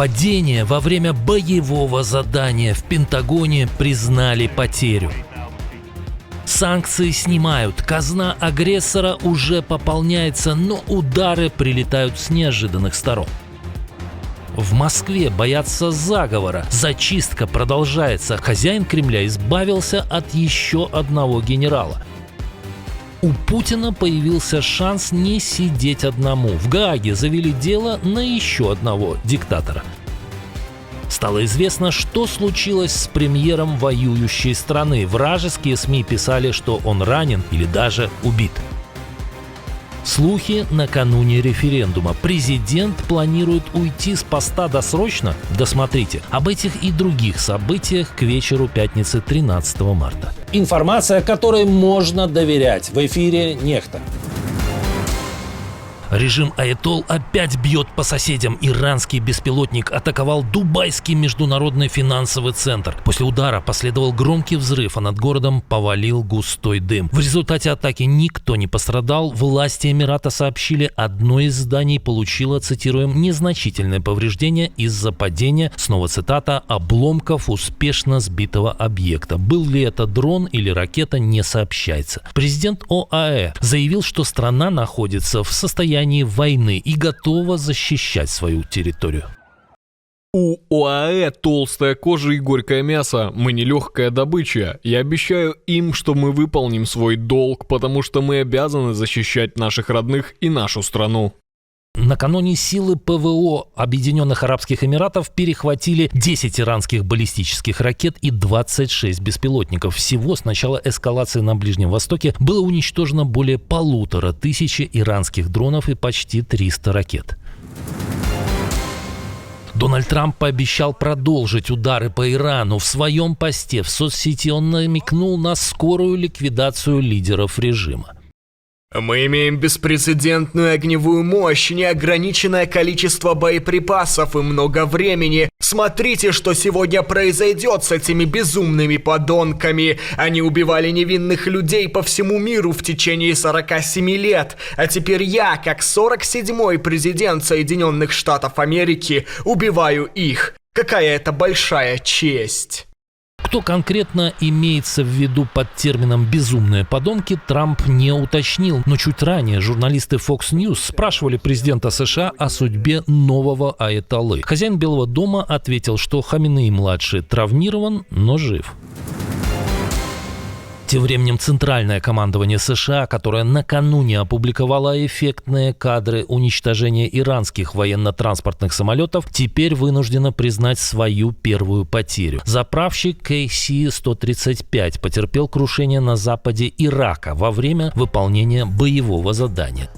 Падение во время боевого задания. В Пентагоне признали потерю. Санкции снимают, казна агрессора уже пополняется, но удары прилетают с неожиданных сторон. В Москве боятся заговора, зачистка продолжается, хозяин Кремля избавился от еще одного генерала. У Путина появился шанс не сидеть одному. В Гааге завели дело на еще одного диктатора. Стало известно, что случилось с премьером воюющей страны. Вражеские СМИ писали, что он ранен или даже убит. Слухи накануне референдума. Президент планирует уйти с поста досрочно? Досмотрите. Об этих и других событиях к вечеру пятницы 13 марта. Информация, которой можно доверять. В эфире «Нехта». Режим Аятол опять бьет по соседям. Иранский беспилотник атаковал Дубайский международный финансовый центр. После удара последовал громкий взрыв, а над городом повалил густой дым. В результате атаки никто не пострадал. Власти Эмирата сообщили, одно из зданий получило, цитируем, незначительное повреждение из-за падения, снова цитата, обломков успешно сбитого объекта. Был ли это дрон или ракета, не сообщается. Президент ОАЭ заявил, что страна находится в состоянии войны и готова защищать свою территорию. У ОАЭ толстая кожа и горькое мясо. Мы не легкая добыча. Я обещаю им, что мы выполним свой долг, потому что мы обязаны защищать наших родных и нашу страну. Накануне силы ПВО Объединенных Арабских Эмиратов перехватили 10 иранских баллистических ракет и 26 беспилотников. Всего с начала эскалации на Ближнем Востоке было уничтожено более 1500 иранских дронов и почти 300 ракет. Дональд Трамп пообещал продолжить удары по Ирану. В своем посте в соцсети он намекнул на скорую ликвидацию лидеров режима. Мы имеем беспрецедентную огневую мощь, неограниченное количество боеприпасов и много времени. Смотрите, что сегодня произойдет с этими безумными подонками. Они убивали невинных людей по всему миру в течение 47 лет. А теперь я, как 47-й президент Соединенных Штатов Америки, убиваю их. Какая это большая честь. Кто конкретно имеется в виду под термином «безумные подонки», Трамп не уточнил. Но чуть ранее журналисты Fox News спрашивали президента США о судьбе нового аятоллы. Хозяин Белого дома ответил, что Хаминеи-младший травмирован, но жив. Тем временем Центральное командование США, которое накануне опубликовало эффектные кадры уничтожения иранских военно-транспортных самолетов, теперь вынуждено признать свою первую потерю. Заправщик KC-135 потерпел крушение на западе Ирака во время выполнения боевого задания.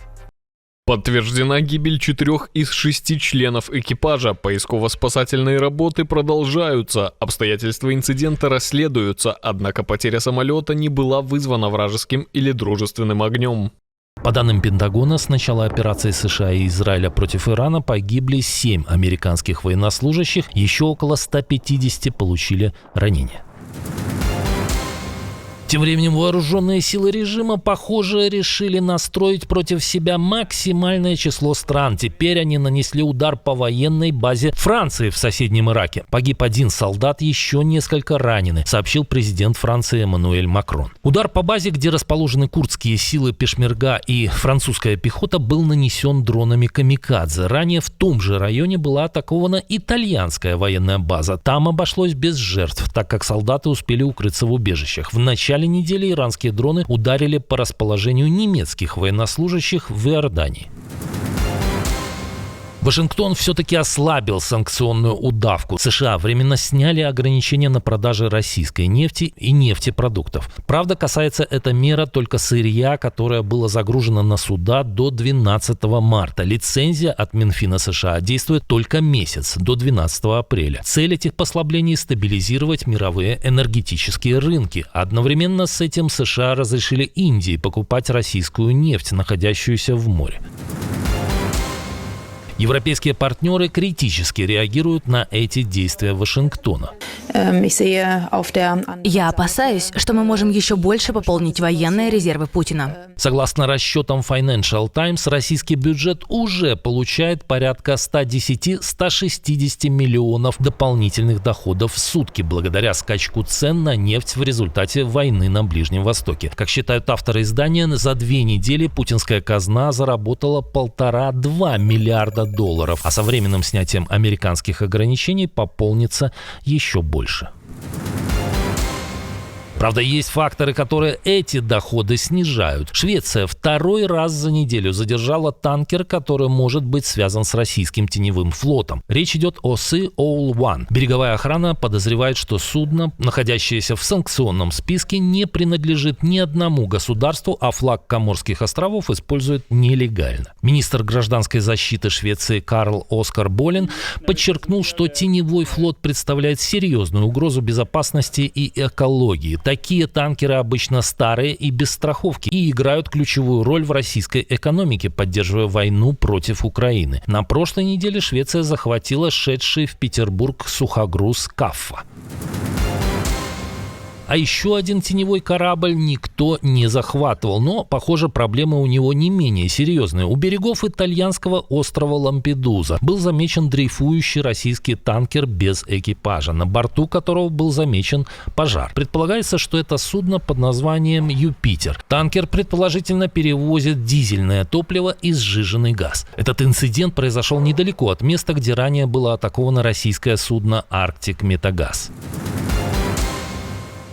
Подтверждена гибель 4 из 6 членов экипажа. Поисково-спасательные работы продолжаются. Обстоятельства инцидента расследуются, однако потеря самолета не была вызвана вражеским или дружественным огнем. По данным Пентагона, с начала операции США и Израиля против Ирана погибли 7 американских военнослужащих, еще около 150 получили ранения. Тем временем вооруженные силы режима, похоже, решили настроить против себя максимальное число стран. Теперь они нанесли удар по военной базе Франции в соседнем Ираке. Погиб 1 солдат, еще несколько ранены, сообщил президент Франции Эммануэль Макрон. Удар по базе, где расположены курдские силы Пешмерга и французская пехота, был нанесен дронами камикадзе. Ранее в том же районе была атакована итальянская военная база. Там обошлось без жертв, так как солдаты успели укрыться в убежищах. В начале недели иранские дроны ударили по расположению немецких военнослужащих в Иордании. Вашингтон все-таки ослабил санкционную удавку. США временно сняли ограничения на продажи российской нефти и нефтепродуктов. Правда, касается эта мера только сырья, которое было загружено на суда до 12 марта. Лицензия от Минфина США действует только месяц, до 12 апреля. Цель этих послаблений – стабилизировать мировые энергетические рынки. Одновременно с этим США разрешили Индии покупать российскую нефть, находящуюся в море. Европейские партнеры критически реагируют на эти действия Вашингтона. Я опасаюсь, что мы можем еще больше пополнить военные резервы Путина. Согласно расчетам Financial Times, российский бюджет уже получает порядка 110-160 миллионов дополнительных доходов в сутки благодаря скачку цен на нефть в результате войны на Ближнем Востоке. Как считают авторы издания, за 2 недели путинская казна заработала 1,5-2 миллиарда долларов, а со временным снятием американских ограничений пополнится еще больше. Правда, есть факторы, которые эти доходы снижают. Швеция 2-й раз за неделю задержала танкер, который может быть связан с российским теневым флотом. Речь идет о Sea Owl One. Береговая охрана подозревает, что судно, находящееся в санкционном списке, не принадлежит ни одному государству, а флаг Коморских островов использует нелегально. Министр гражданской защиты Швеции Карл Оскар Болин подчеркнул, что теневой флот представляет серьезную угрозу безопасности и экологии. Такие танкеры обычно старые и без страховки и играют ключевую роль в российской экономике, поддерживая войну против Украины. На прошлой неделе Швеция захватила шедший в Петербург сухогруз «Каффа». А еще один теневой корабль никто не захватывал, но, похоже, проблемы у него не менее серьезные. У берегов итальянского острова Лампедуза был замечен дрейфующий российский танкер без экипажа, на борту которого был замечен пожар. Предполагается, что это судно под названием «Юпитер». Танкер, предположительно, перевозит дизельное топливо и сжиженный газ. Этот инцидент произошел недалеко от места, где ранее было атаковано российское судно «Арктик Метагаз».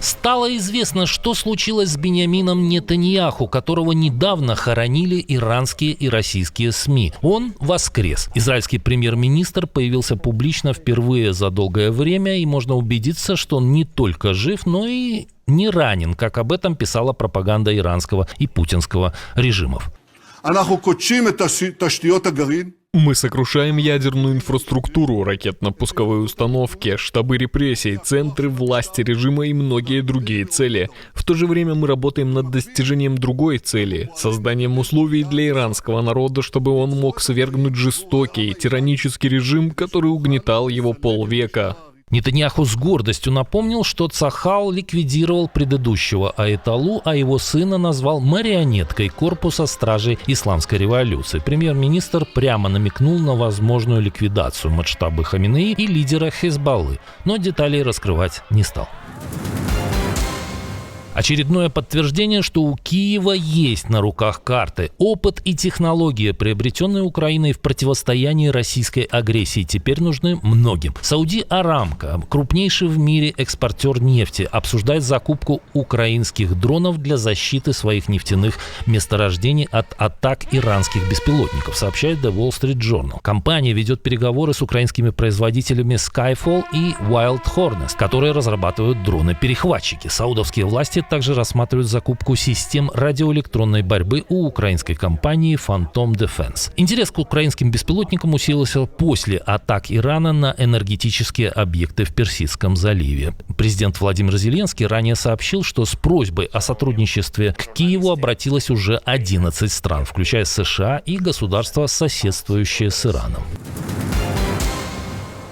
Стало известно, что случилось с Биньямином Нетаньяху, которого недавно хоронили иранские и российские СМИ. Он воскрес. Израильский премьер-министр появился публично впервые за долгое время, и можно убедиться, что он не только жив, но и не ранен, как об этом писала пропаганда иранского и путинского режимов. Мы сокрушаем ядерную инфраструктуру, ракетно-пусковые установки, штабы репрессий, центры власти режима и многие другие цели. В то же время мы работаем над достижением другой цели – созданием условий для иранского народа, чтобы он мог свергнуть жестокий, тиранический режим, который угнетал его полвека. Нетаньяху с гордостью напомнил, что Цахал ликвидировал предыдущего аятоллу, а его сына назвал марионеткой корпуса стражей исламской революции. Премьер-министр прямо намекнул на возможную ликвидацию Маджтаба Хаминеи и лидера Хезболлы, но деталей раскрывать не стал. Очередное подтверждение, что у Киева есть на руках карты. Опыт и технология, приобретенные Украиной в противостоянии российской агрессии, теперь нужны многим. Сауди Арамко, крупнейший в мире экспортер нефти, обсуждает закупку украинских дронов для защиты своих нефтяных месторождений от атак иранских беспилотников, сообщает The Wall Street Journal. Компания ведет переговоры с украинскими производителями Skyfall и Wild Hornets, которые разрабатывают дроны-перехватчики. Саудовские власти также рассматривают закупку систем радиоэлектронной борьбы у украинской компании Phantom Defense. Интерес к украинским беспилотникам усилился после атак Ирана на энергетические объекты в Персидском заливе. Президент Владимир Зеленский ранее сообщил, что с просьбой о сотрудничестве к Киеву обратилось уже 11 стран, включая США и государства, соседствующие с Ираном.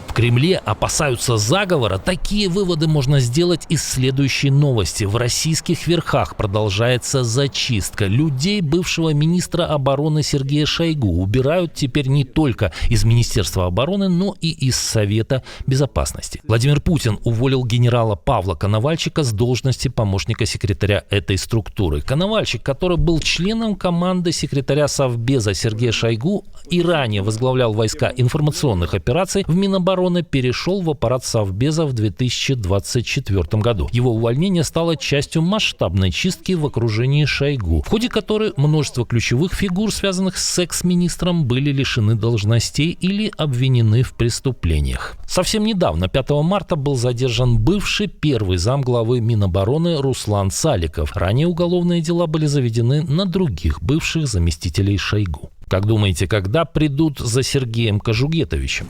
В Кремле опасаются заговора. Такие выводы можно сделать из следующей новости. В российских верхах продолжается зачистка. Людей бывшего министра обороны Сергея Шойгу убирают теперь не только из Министерства обороны, но и из Совета Безопасности. Владимир Путин уволил генерала Павла Коновальчика с должности помощника секретаря этой структуры. Коновальчик, который был членом команды секретаря Совбеза Сергея Шойгу и ранее возглавлял войска информационных операций в Минобороны, перешел в аппарат Совбеза в 2024 году. Его увольнение стало частью масштабной чистки в окружении Шойгу, в ходе которой множество ключевых фигур, связанных с экс-министром, были лишены должностей или обвинены в преступлениях. Совсем недавно, 5 марта, был задержан бывший первый замглавы Минобороны Руслан Саликов. Ранее уголовные дела были заведены на других бывших заместителей Шойгу. Как думаете, когда придут за Сергеем Кожугетовичем?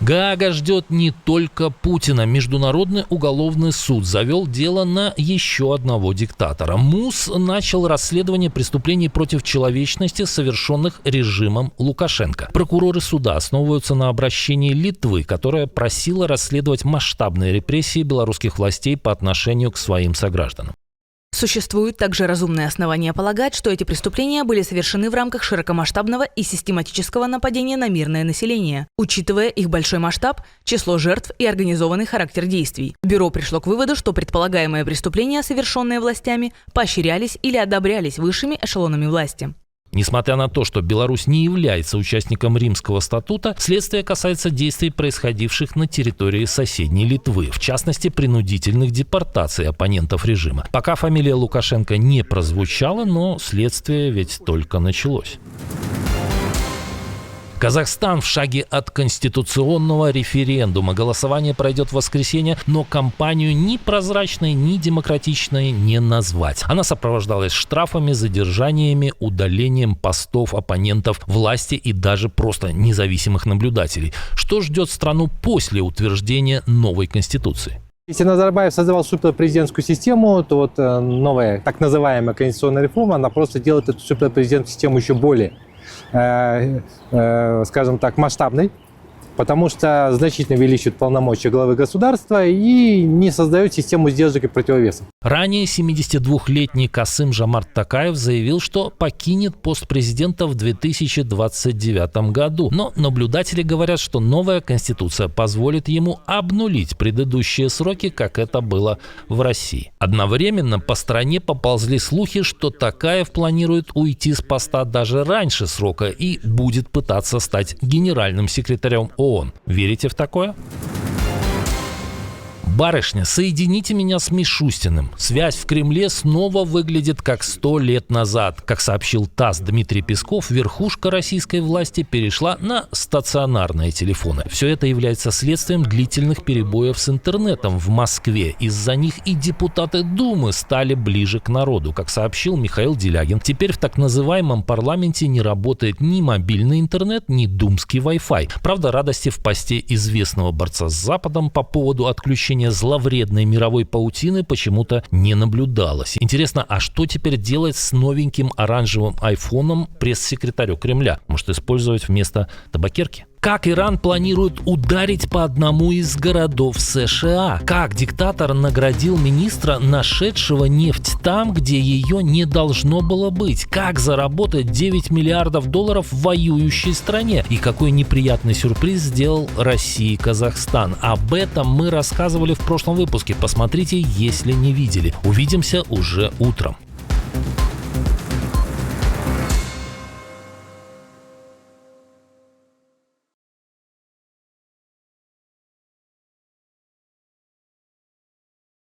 Гаага ждет не только Путина. Международный уголовный суд завел дело на еще одного диктатора. МУС начал расследование преступлений против человечности, совершенных режимом Лукашенко. Прокуроры суда основываются на обращении Литвы, которая просила расследовать масштабные репрессии белорусских властей по отношению к своим согражданам. Существуют также разумные основания полагать, что эти преступления были совершены в рамках широкомасштабного и систематического нападения на мирное население, учитывая их большой масштаб, число жертв и организованный характер действий. Бюро пришло к выводу, что предполагаемые преступления, совершенные властями, поощрялись или одобрялись высшими эшелонами власти. Несмотря на то, что Беларусь не является участником Римского статута, следствие касается действий, происходивших на территории соседней Литвы, в частности, принудительных депортаций оппонентов режима. Пока фамилия Лукашенко не прозвучала, но следствие ведь только началось. Казахстан в шаге от конституционного референдума. Голосование пройдет в воскресенье, но кампанию ни прозрачной, ни демократичной не назвать. Она сопровождалась штрафами, задержаниями, удалением постов оппонентов власти и даже просто независимых наблюдателей. Что ждет страну после утверждения новой конституции? Если Назарбаев создавал суперпрезидентскую систему, то вот новая так называемая конституционная реформа, она просто делает эту суперпрезидентскую систему еще более, скажем так, масштабной, потому что значительно увеличивает полномочия главы государства и не создает систему сдержек и противовесов. Ранее 72-летний Касым-Жомарт Токаев заявил, что покинет пост президента в 2029 году. Но наблюдатели говорят, что новая конституция позволит ему обнулить предыдущие сроки, как это было в России. Одновременно по стране поползли слухи, что Токаев планирует уйти с поста даже раньше срока и будет пытаться стать генеральным секретарем ООН. Верите в такое? Барышня, соедините меня с Мишустиным. Связь в Кремле снова выглядит как 100 лет назад. Как сообщил ТАСС Дмитрий Песков, верхушка российской власти перешла на стационарные телефоны. Все это является следствием длительных перебоев с интернетом в Москве. Из-за них и депутаты Думы стали ближе к народу. Как сообщил Михаил Делягин, теперь в так называемом парламенте не работает ни мобильный интернет, ни думский Wi-Fi. Правда, радости в посте известного борца с Западом по поводу отключения зловредной мировой паутины почему-то не наблюдалось. Интересно, а что теперь делать с новеньким оранжевым айфоном пресс-секретарю Кремля? Может, использовать вместо табакерки? Как Иран планирует ударить по одному из городов США? Как диктатор наградил министра, нашедшего нефть там, где ее не должно было быть? Как заработать $9 миллиардов в воюющей стране? И какой неприятный сюрприз сделал России Казахстан? Об этом мы рассказывали в прошлом выпуске. Посмотрите, если не видели. Увидимся уже утром.